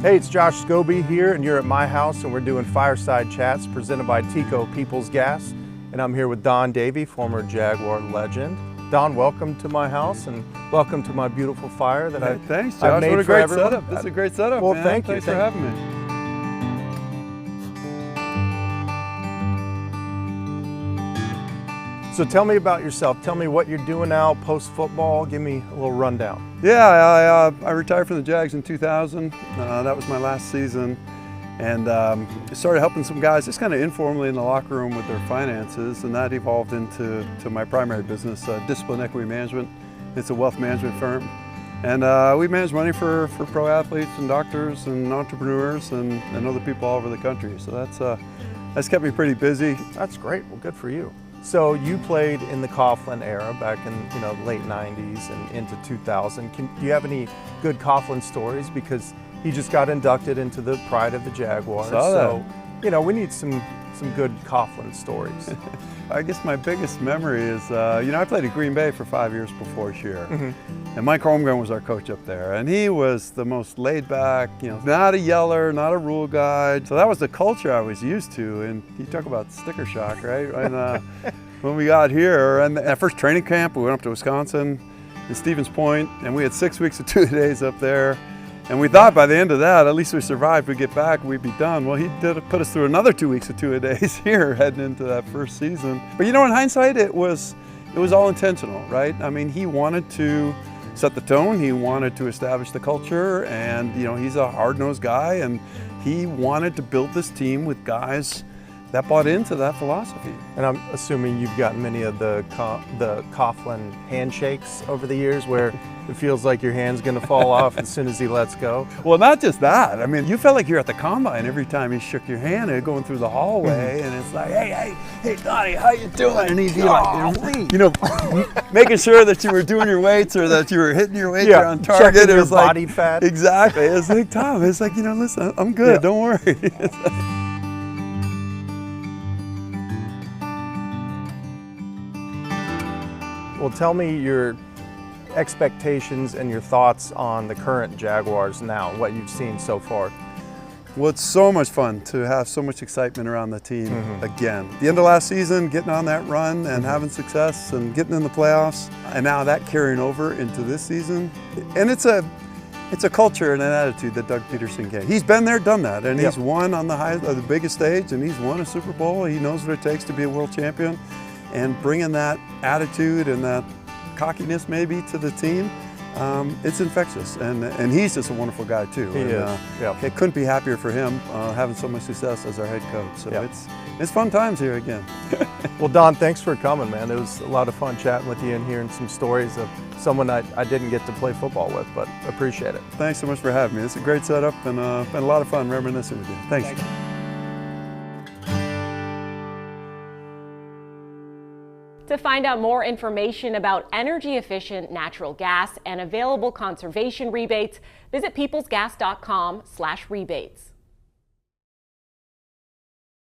Hey, it's Josh Scobee here, and you're at my house, and we're doing Fireside Chats presented by Tico Peoples Gas. And I'm here with Don Davey, former Jaguar legend. Don, welcome to my house, and welcome to my beautiful fire that Thanks, Josh. I've made what a for great everyone. setup. This is a great setup, well, man. thank you. Thanks for having me. So tell me about yourself. Tell me what you're doing now post-football. Give me a little rundown. Yeah, I retired from the Jags in 2000. That was my last season. And started helping some guys just kind of informally in the locker room with their finances. And that evolved into my primary business, Discipline Equity Management. It's a wealth management firm. And we manage money for pro athletes and doctors and entrepreneurs and other people all over the country. So that's kept me pretty busy. That's great. Well, good for you. So you played in the Coughlin era back in late 90s and into 2000. Do you have any good Coughlin stories? Because he just got inducted into the Pride of the Jaguars. So we need some good Coughlin stories. I guess my biggest memory is, I played at Green Bay for 5 years before here. And Mike Holmgren was our coach up there. And he was the most laid back, not a yeller, not a rule guy. So that was the culture I was used to. And you talk about sticker shock, right? And when we got here, and at first training camp, we went up to Wisconsin in Stevens Point, and we had 6 weeks of 2 days up there. And we thought by the end of that, at least we survived, we'd get back, we'd be done. Well, he did put us through another 2 weeks of 2 days here heading into that first season. But in hindsight, it was all intentional, right? I mean, he wanted to set the tone, he wanted to establish the culture, and he's a hard-nosed guy, and he wanted to build this team with guys that bought into that philosophy. And I'm assuming you've gotten many of the Coughlin handshakes over the years where it feels like your hand's gonna fall off as soon as he lets go. Well, not just that. I mean, you felt like you're at the combine every time he shook your hand and going through the hallway, and it's like, hey, Donnie, how you doing? And he'd be like, making sure that you were doing your weights or that you were hitting your weight on target. Checking your body fat. Exactly. It's like, Tom, it's like, listen, I'm good, don't worry. Well, tell me your expectations and your thoughts on the current Jaguars now, what you've seen so far. Well, it's so much fun to have so much excitement around the team again. The end of last season, getting on that run and having success and getting in the playoffs, and now that carrying over into this season. And it's a culture and an attitude that Doug Pederson can. He's been there, done that, and he's won on the biggest stage, and he's won a Super Bowl. He knows what it takes to be a world champion. And bringing that attitude and that cockiness maybe to the team, it's infectious. And he's just a wonderful guy too. He is. It couldn't be happier for him having so much success as our head coach. So it's fun times here again. Well, Don, thanks for coming, man. It was a lot of fun chatting with you and hearing some stories of someone I didn't get to play football with, but appreciate it. Thanks so much for having me. It's a great setup and been a lot of fun reminiscing with you. Thanks. Thank you. To find out more information about energy-efficient natural gas and available conservation rebates, visit peoplesgas.com/rebates.